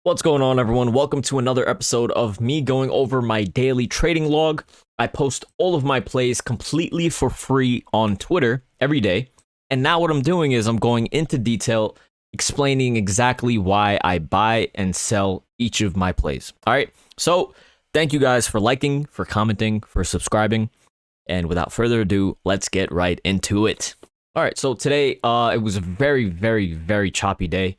What's going on, everyone? Welcome to another episode of me going over my daily trading log. I post all of my plays completely for free on Twitter every day. And now what I'm doing is I'm going into detail explaining exactly why I buy and sell each of my plays. All right. So thank you guys for liking, for commenting, for subscribing. And without further ado, let's get right into it. All right. So today, it was a very choppy day.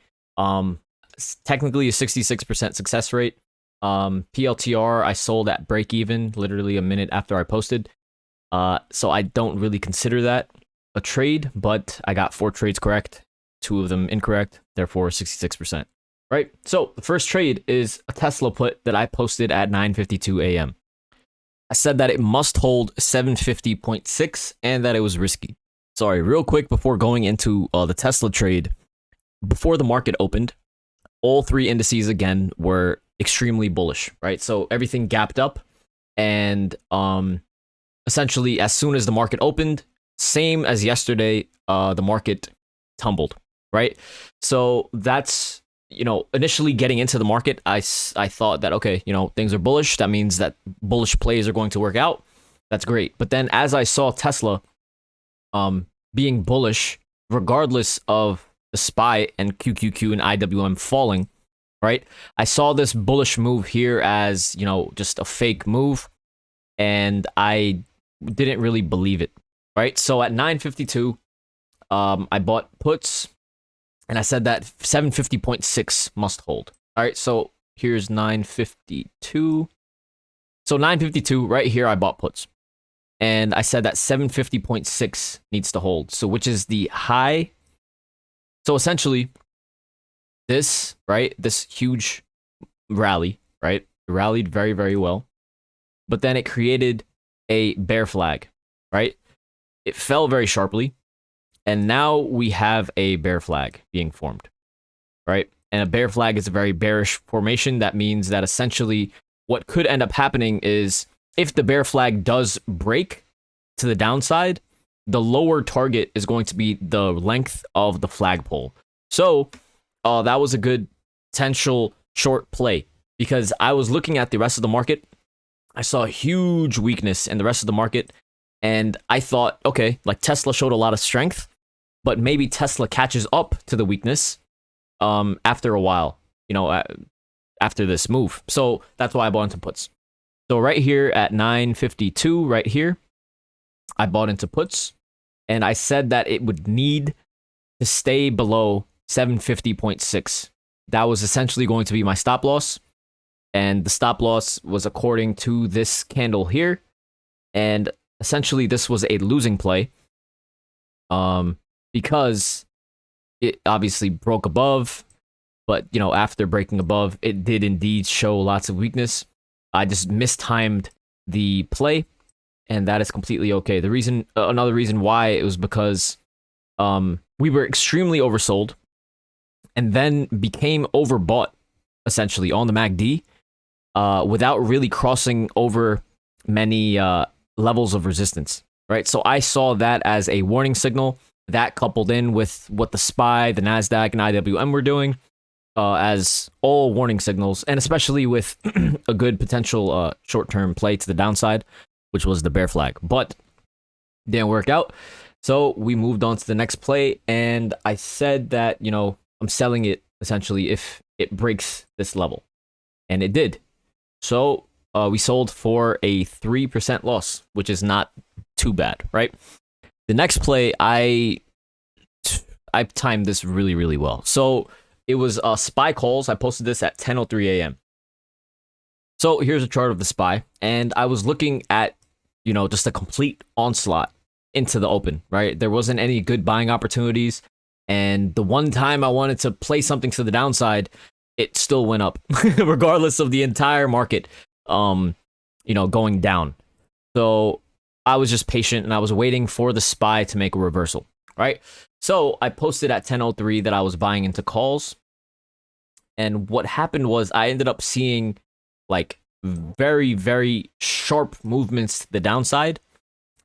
Technically a 66% success rate. PLTR, I sold at break even literally a minute after I posted. So I don't really consider that a trade, but I got 4 trades correct, 2 of them incorrect, therefore 66%. Right? So the first trade is a Tesla put that I posted at 9:52 a.m. I said that it must hold 750.6 and that it was risky. Sorry, real quick before going into the Tesla trade, before the market opened, all 3 indices again were extremely bullish, right? So everything gapped up, and essentially as soon as the market opened, same as yesterday, the market tumbled, right? So that's, initially getting into the market, I thought that, okay, things are bullish. That means that bullish plays are going to work out. That's great. But then as I saw Tesla being bullish, regardless of the SPY and QQQ and IWM falling, right? I saw this bullish move here as, just a fake move, and I didn't really believe it, right? So at 9:52, I bought puts, and I said that 750.6 must hold. All right, so here's 9:52. So 9:52, right here, I bought puts, and I said that 750.6 needs to hold. So which is the high. So essentially, this huge rally, right? It rallied very well, but then it created a bear flag, right? It fell very sharply, and now we have a bear flag being formed, right? And a bear flag is a very bearish formation. That means that essentially what could end up happening is if the bear flag does break to the downside, the lower target is going to be the length of the flagpole. So that was a good potential short play, because I was looking at the rest of the market. I saw a huge weakness in the rest of the market, and I thought, okay, like Tesla showed a lot of strength, but maybe Tesla catches up to the weakness after a while, after this move. So that's why I bought into puts. So right here at 9:52, right here, I bought into puts. And I said that it would need to stay below 750.6. That was essentially going to be my stop loss. And the stop loss was according to this candle here. And essentially this was a losing play. Because it obviously broke above. But, after breaking above, it did indeed show lots of weakness. I just mistimed the play, and that is completely okay. The reason, another reason why, it was because we were extremely oversold, and then became overbought essentially on the MACD without really crossing over many levels of resistance, right? So I saw that as a warning signal. That coupled in with what the SPY, the NASDAQ, and IWM were doing as all warning signals, and especially with a good potential short-term play to the downside, which was the bear flag, but didn't work out. So we moved on to the next play, and I said that, I'm selling it essentially if it breaks this level, and it did. So we sold for a 3% loss, which is not too bad, right? The next play, I timed this really well. So it was SPY calls. I posted this at 10:03 a.m. So here's a chart of the SPY, and I was looking at, just a complete onslaught into the open, right? There wasn't any good buying opportunities, and the one time I wanted to play something to the downside, it still went up, regardless of the entire market, going down. So I was just patient, and I was waiting for the SPY to make a reversal, right? So I posted at 10:03 that I was buying into calls, and what happened was I ended up seeing like very sharp movements to the downside,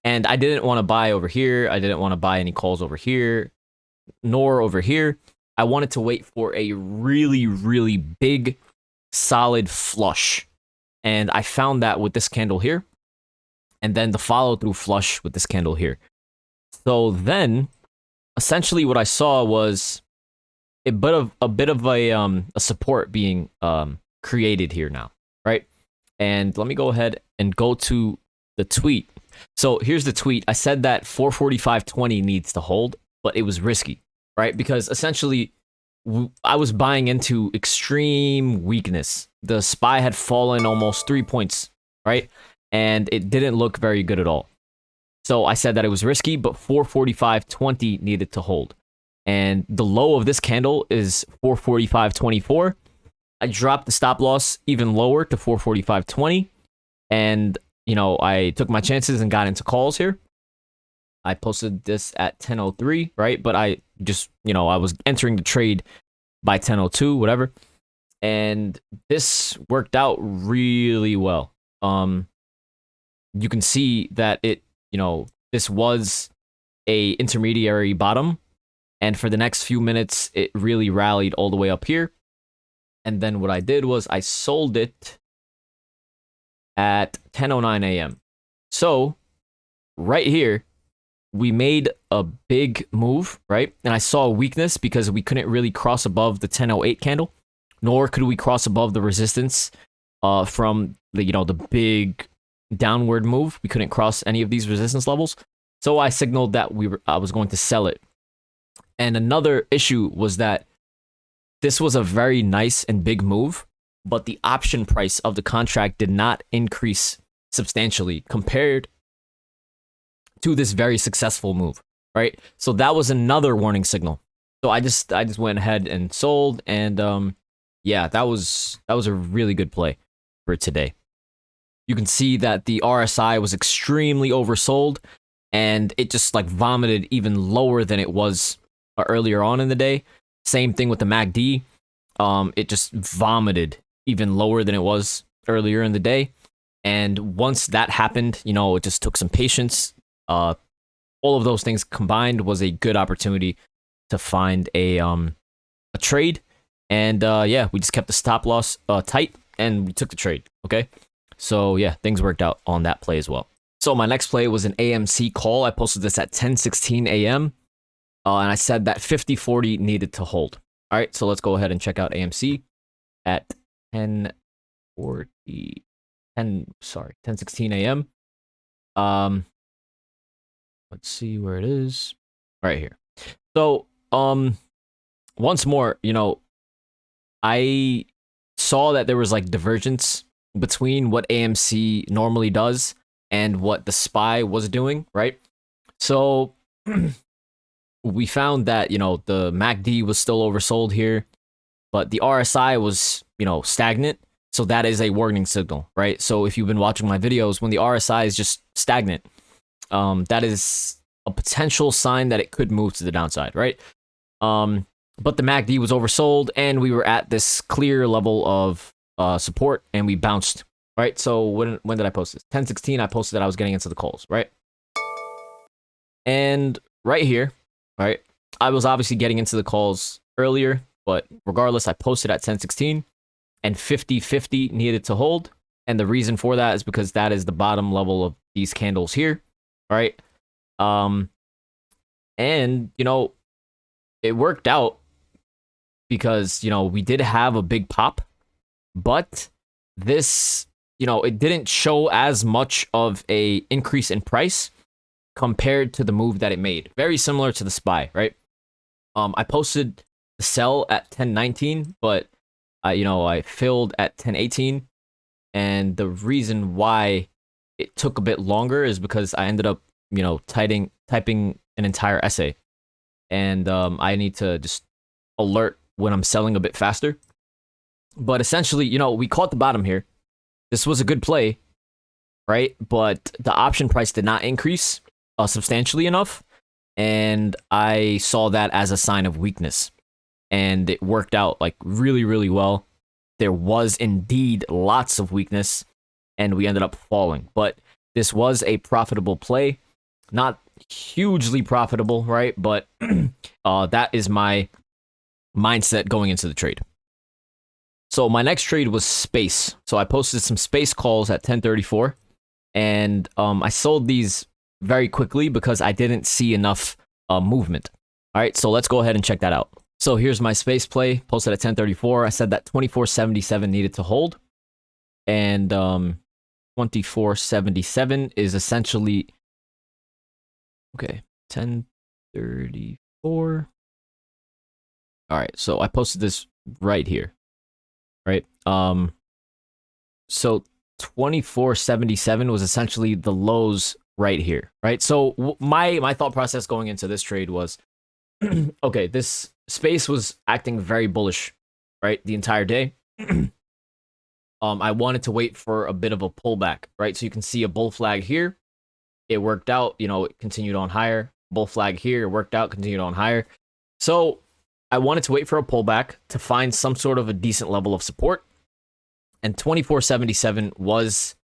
and I didn't want to buy over here. I didn't want to buy any calls over here, nor over here. I wanted to wait for a really big solid flush. And I found that with this candle here, and then the follow through flush with this candle here. So then, essentially, what I saw was a bit of a support being created here now, right? And let me go ahead and go to the tweet. So here's the tweet. I said that 445.20 needs to hold, but it was risky, right? Because essentially, I was buying into extreme weakness. The SPY had fallen almost 3 points, right? And it didn't look very good at all. So I said that it was risky, but 445.20 needed to hold. And the low of this candle is 445.24. I dropped the stop loss even lower to 445.20. And, you know, I took my chances and got into calls here. I posted this at 10:03, right? But I just, you know, I was entering the trade by 10:02, whatever. And this worked out really well. You can see that it, you know, this was a intermediary bottom. And for the next few minutes, it really rallied all the way up here. And then what I did was I sold it at 10:09 a.m. So right here, we made a big move, right? And I saw a weakness because we couldn't really cross above the 10:08 candle, nor could we cross above the resistance from the, you know, the big downward move. We couldn't cross any of these resistance levels. So I signaled that I was going to sell it. And another issue was that this was a very nice and big move, but the option price of the contract did not increase substantially compared to this very successful move, right? So that was another warning signal. So I just went ahead and sold, and yeah, that was a really good play for today. You can see that the RSI was extremely oversold, and it just like vomited even lower than it was earlier on in the day. Same thing with the MACD. It just vomited even lower than it was earlier in the day. And once that happened, you know, it just took some patience. All of those things combined was a good opportunity to find a trade. And yeah, we just kept the stop loss tight, and we took the trade. Okay, so yeah, things worked out on that play as well. So my next play was an AMC call. I posted this at 10:16 a.m. And I said that 50.40 needed to hold. All right, so let's go ahead and check out AMC at 10:16 a.m. Let's see where it is. Right here. So, once more, you know, I saw that there was like divergence between what AMC normally does and what the SPY was doing, right? So we found that, you know, the MACD was still oversold here, but the RSI was, you know, stagnant. So that is a warning signal, right? So if you've been watching my videos, when the RSI is just stagnant, that is a potential sign that it could move to the downside, right? But the MACD was oversold, and we were at this clear level of support, and we bounced, right? So when did I post this? 10:16, I posted that I was getting into the calls, right? And right here, right, I was obviously getting into the calls earlier, but regardless, I posted at 10:16, and 50.50 needed to hold. And the reason for that is because that is the bottom level of these candles here, right? And, you know, it worked out because, you know, we did have a big pop, but this, you know, it didn't show as much of a increase in price compared to the move that it made. Very similar to the SPY, right? I posted the sell at 10:19, but you know, I filled at 10:18, and the reason why it took a bit longer is because I ended up, you know, typing an entire essay, and I need to just alert when I'm selling a bit faster. But essentially, you know, we caught the bottom here. This was a good play, right? But the option price did not increase substantially enough, and I saw that as a sign of weakness, and it worked out like really, really well. There was indeed lots of weakness, and we ended up falling. But this was a profitable play, not hugely profitable, right? But that is my mindset going into the trade. So my next trade was space. So I posted some space calls at 10:34, and I sold these very quickly because I didn't see enough movement. All right, so let's go ahead and check that out. So here's my space play posted at 10:34. I said that 24.77 needed to hold, and 24.77 is essentially okay. 10:34. All right, so I posted this right here, right? So 24.77 was essentially the lows right here, right? So my thought process going into this trade was, okay, this space was acting very bullish, right, the entire day. I wanted to wait for a bit of a pullback, right? So you can see a bull flag here. It worked out, you know, it continued on higher. Bull flag here, it worked out, continued on higher. So I wanted to wait for a pullback to find some sort of a decent level of support. And 24.77 was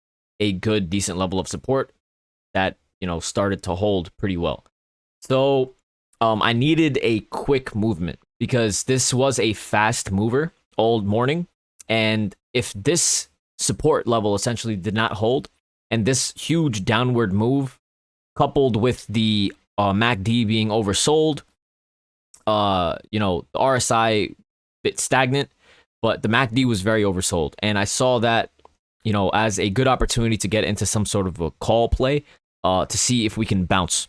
a good, decent level of support that, you know, started to hold pretty well. So I needed a quick movement because this was a fast mover all morning. And if this support level essentially did not hold, and this huge downward move coupled with the MACD being oversold, you know, the RSI bit stagnant, but the MACD was very oversold. And I saw that, you know, as a good opportunity to get into some sort of a call play to see if we can bounce.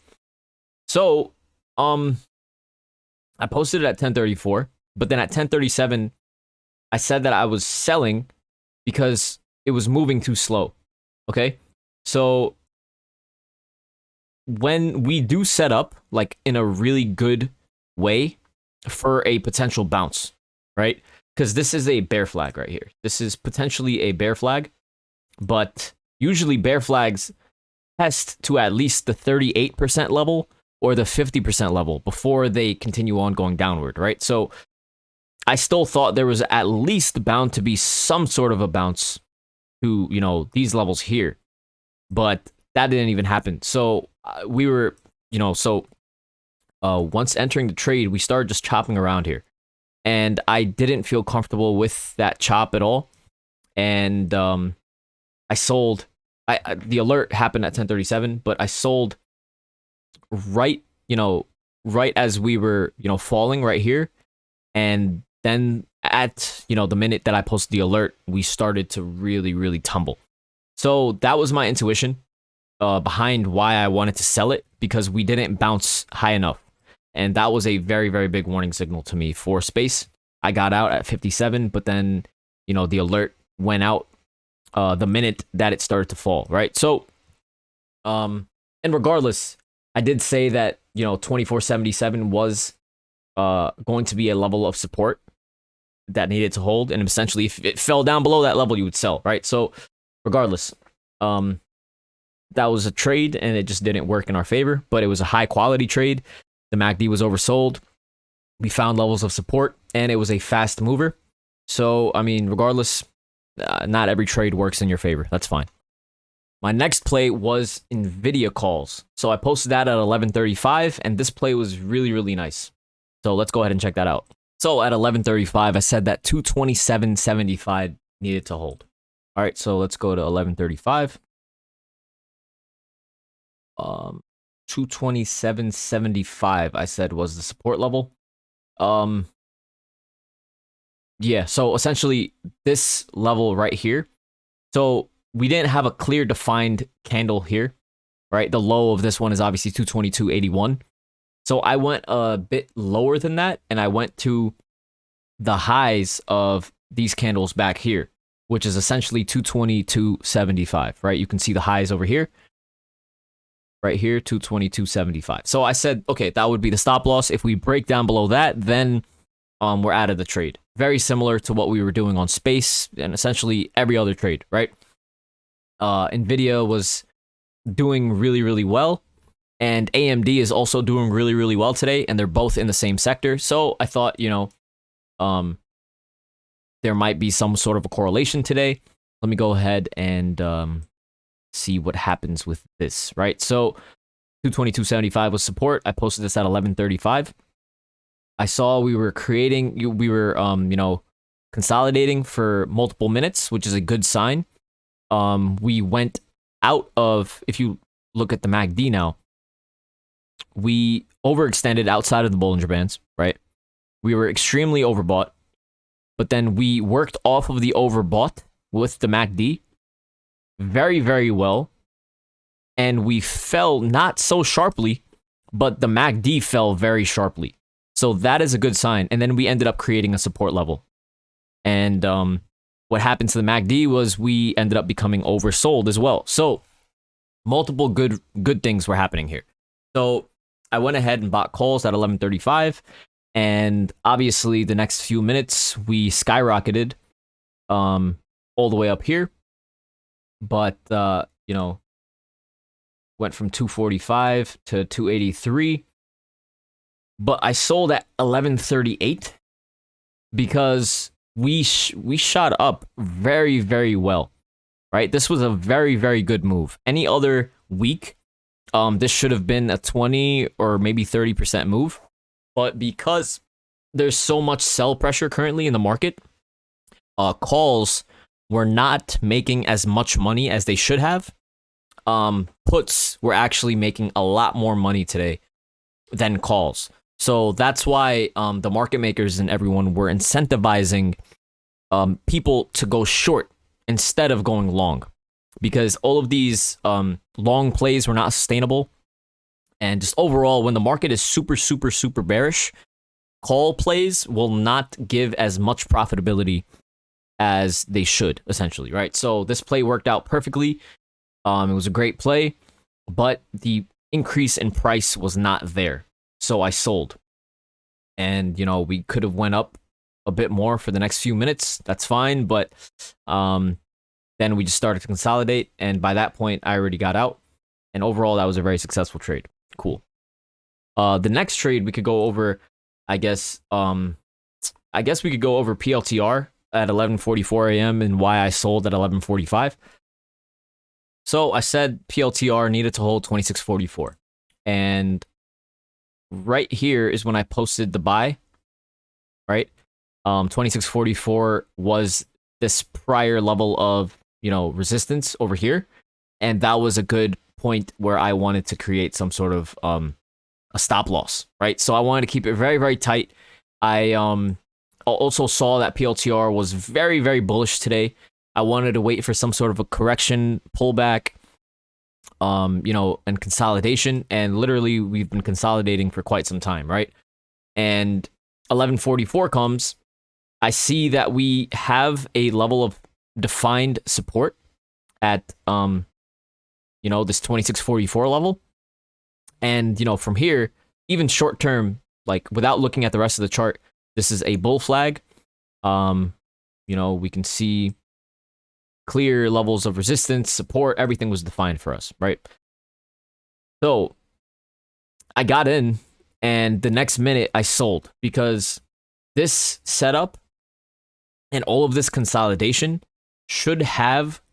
So, I posted it at 10:34, but then at 10:37, I said that I was selling because it was moving too slow. Okay? So, when we do set up, like, in a really good way for a potential bounce, right? Because this is a bear flag right here. This is potentially a bear flag, but usually bear flags test to at least the 38% level or the 50% level before they continue on going downward, right? So I still thought there was at least bound to be some sort of a bounce to, you know, these levels here, but that didn't even happen. So we were, you know, once entering the trade, we started just chopping around here. And I didn't feel comfortable with that chop at all. And I sold. The alert happened at 10:37, but I sold right, you know, right as we were, you know, falling right here. And then at, you know, the minute that I posted the alert, we started to really, really tumble. So that was my intuition behind why I wanted to sell it, because we didn't bounce high enough. And that was a very, very big warning signal to me for space. I got out at 57, but then, you know, the alert went out the minute that it started to fall, right? So, and regardless, I did say that, you know, 24.77 was going to be a level of support that needed to hold. And essentially, if it fell down below that level, you would sell, right? So, regardless, that was a trade and it just didn't work in our favor, but it was a high quality trade. The MACD was oversold. We found levels of support, and it was a fast mover. So, I mean, regardless, not every trade works in your favor. That's fine. My next play was NVIDIA calls. So I posted that at 11:35, and this play was really, really nice. So let's go ahead and check that out. So at 11:35, I said that 227.75 needed to hold. All right, so let's go to 11:35. 227.75 I said was the support level. Yeah, so essentially this level right here. So we didn't have a clear defined candle here, right? The low of this one is obviously 222.81. So I went a bit lower than that, and I went to the highs of these candles back here, which is essentially 222.75, right? You can see the highs over here. Right here, 222.75. So I said, okay, that would be the stop loss. If we break down below that, then we're out of the trade. Very similar to what we were doing on space and essentially every other trade, right? NVIDIA was doing really, really well, and AMD is also doing really, really well today, and they're both in the same sector. So I thought, you know, there might be some sort of a correlation today. Let me go ahead and see what happens with this, right? So 222.75 was support. I posted this at 11:35. I saw we were creating, you know, consolidating for multiple minutes, which is a good sign. We went out of, if you look at the MACD now, we overextended outside of the Bollinger Bands, right? We were extremely overbought, but then we worked off of the overbought with the MACD very, very well, and we fell not so sharply, but the MACD fell very sharply. So that is a good sign. And then we ended up creating a support level. And what happened to the MACD was we ended up becoming oversold as well. So multiple good things were happening here. So I went ahead and bought calls at 11:35, and obviously the next few minutes we skyrocketed all the way up here. But you know, went from 245 to 283. But I sold at 11:38 because we shot up very, very well, right? This was a very, very good move. Any other week, this should have been a 20 or maybe 30% move. But because there's so much sell pressure currently in the market, calls were not making as much money as they should have. Puts were actually making a lot more money today than calls. So that's why the market makers and everyone were incentivizing people to go short instead of going long, because all of these long plays were not sustainable. And just overall, when the market is super, super, super bearish, call plays will not give as much profitability as they should, essentially, right? So this play worked out perfectly. It was a great play, but the increase in price was not there. So I sold. And, you know, we could have went up a bit more for the next few minutes. That's fine. But then we just started to consolidate. And by that point, I already got out. And overall, that was a very successful trade. Cool. The next trade we could go over, I guess we could go over PLTR at 11:44 a.m. and why I sold at 11:45. So I said PLTR needed to hold 26.44. And right here is when I posted the buy, right? 26.44 was this prior level of, you know, resistance over here. And that was a good point where I wanted to create some sort of a stop loss, right? So I wanted to keep it very, very tight. I also saw that PLTR was very, very bullish today. I wanted to wait for some sort of a correction, pullback, you know, and consolidation. And literally, we've been consolidating for quite some time, right? And 11:44 comes. I see that we have a level of defined support at, you know, this 26.44 level. And, you know, from here, even short term, like without looking at the rest of the chart, this is a bull flag. You know, we can see clear levels of resistance, support, everything was defined for us, right? So I got in, and the next minute I sold, because this setup and all of this consolidation should have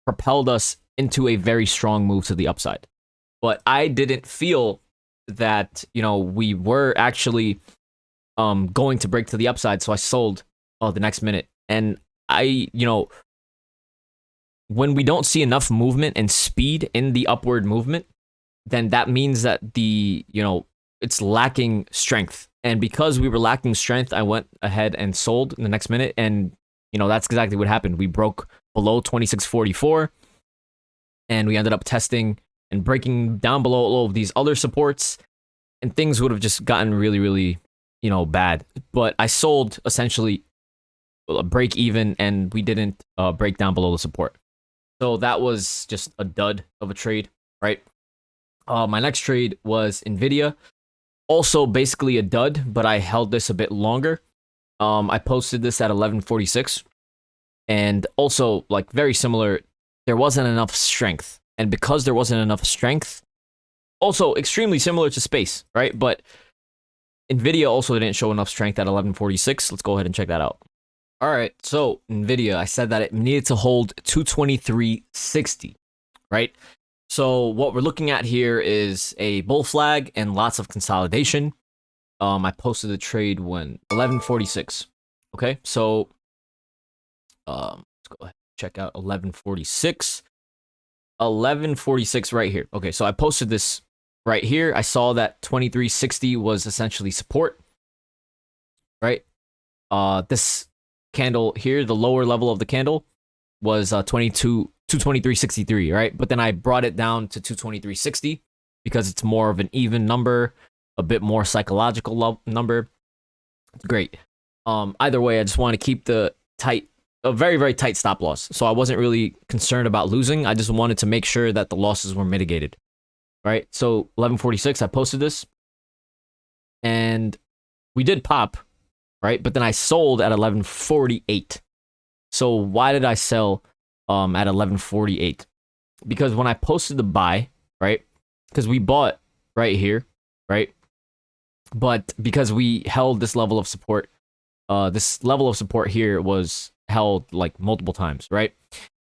propelled us into a very strong move to the upside. But I didn't feel that, you know, we were actually going to break to the upside, so I sold the next minute. And I, you know, when we don't see enough movement and speed in the upward movement, then that means that the, you know, it's lacking strength. And because we were lacking strength, I went ahead and sold in the next minute. And, you know, that's exactly what happened. We broke below 26.44, and we ended up testing and breaking down below all of these other supports, and things would have just gotten really, really, you know, bad. But I sold essentially a break even, and we didn't break down below the support. So that was just a dud of a trade, right? My next trade was NVIDIA. Also basically a dud, but I held this a bit longer. I posted this at 11:46. And also, like, very similar, there wasn't enough strength. And because there wasn't enough strength, also extremely similar to space, right? But NVIDIA also didn't show enough strength at 11:46. Let's go ahead and check that out. All right, so NVIDIA, I said that it needed to hold 223.60, right? So what we're looking at here is a bull flag and lots of consolidation. I posted the trade when 11:46. Okay, so Let's go ahead and check out 1146. 1146 right here. Okay, so I posted this right here. I saw that 2360 was essentially support, right? This candle here, the lower level of the candle, was 223.63, right? But then I brought it down to 223.60 because it's more of an even number, a bit more psychological number. Great. Either way, I just want to keep a very, very tight stop loss. So I wasn't really concerned about losing. I just wanted to make sure that the losses were mitigated, right? So 1146, I posted this, and we did pop, right? But then I sold at 1148. So why did I sell at 1148? Because when I posted the buy, right? Because we bought right here, right? But because we held this level of support, this level of support here was held like multiple times, right?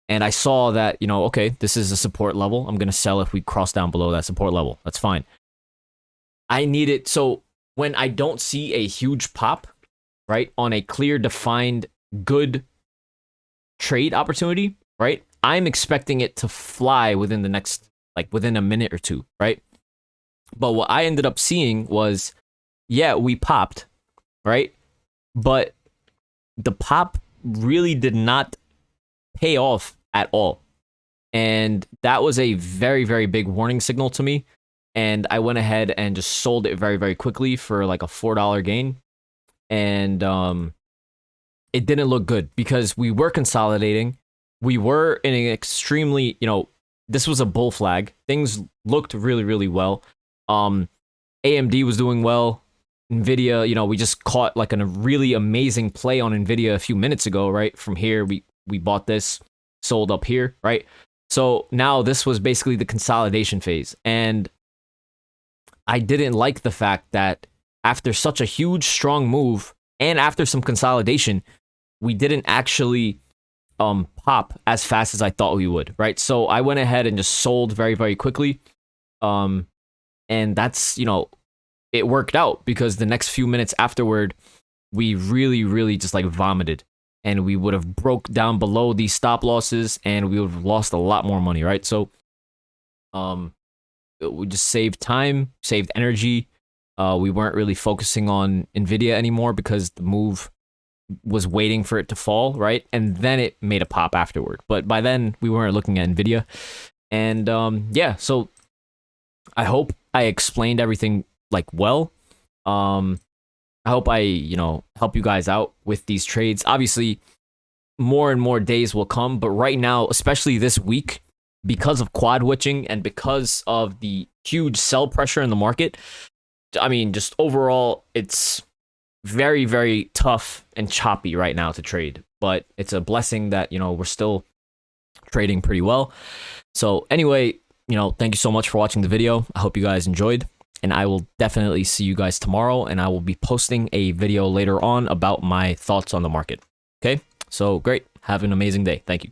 And I saw that, you know, okay, this is a support level. I'm going to sell if we cross down below that support level. That's fine. I need it. So when I don't see a huge pop, right, on a clear, defined, good trade opportunity, right, I'm expecting it to fly within the next, like within a minute or two, right? But what I ended up seeing was, yeah, we popped, right? But the pop really did not pay off at all. And that was a very, very big warning signal to me. And I went ahead and just sold it very, very quickly for like a $4 gain. And it didn't look good because we were consolidating. We were in an extremely, you know, this was a bull flag. Things looked really, really well. AMD was doing well. Nvidia, you know, we just caught like a really amazing play on Nvidia a few minutes ago, right? From here, we bought this, sold up here, right? So now this was basically the consolidation phase. And I didn't like the fact that after such a huge, strong move and after some consolidation, we didn't actually pop as fast as I thought we would, right? So I went ahead and just sold very, very quickly. And that's, you know, it worked out because the next few minutes afterward, we really, really just like vomited, and we would have broke down below these stop losses and we would have lost a lot more money, right? So, we just saved time, saved energy. We weren't really focusing on Nvidia anymore because the move was waiting for it to fall, right? And then it made a pop afterward. But by then we weren't looking at Nvidia. And yeah, so I hope I explained everything like well. I hope I, you know, help you guys out with these trades. Obviously, more and more days will come, but right now, especially this week, because of quad witching and because of the huge sell pressure in the market, I mean, just overall, it's very, very tough and choppy right now to trade. But it's a blessing that, you know, we're still trading pretty well. So anyway, you know, thank you so much for watching the video. I hope you guys enjoyed. And I will definitely see you guys tomorrow, and I will be posting a video later on about my thoughts on the market. Okay? So great. Have an amazing day. Thank you.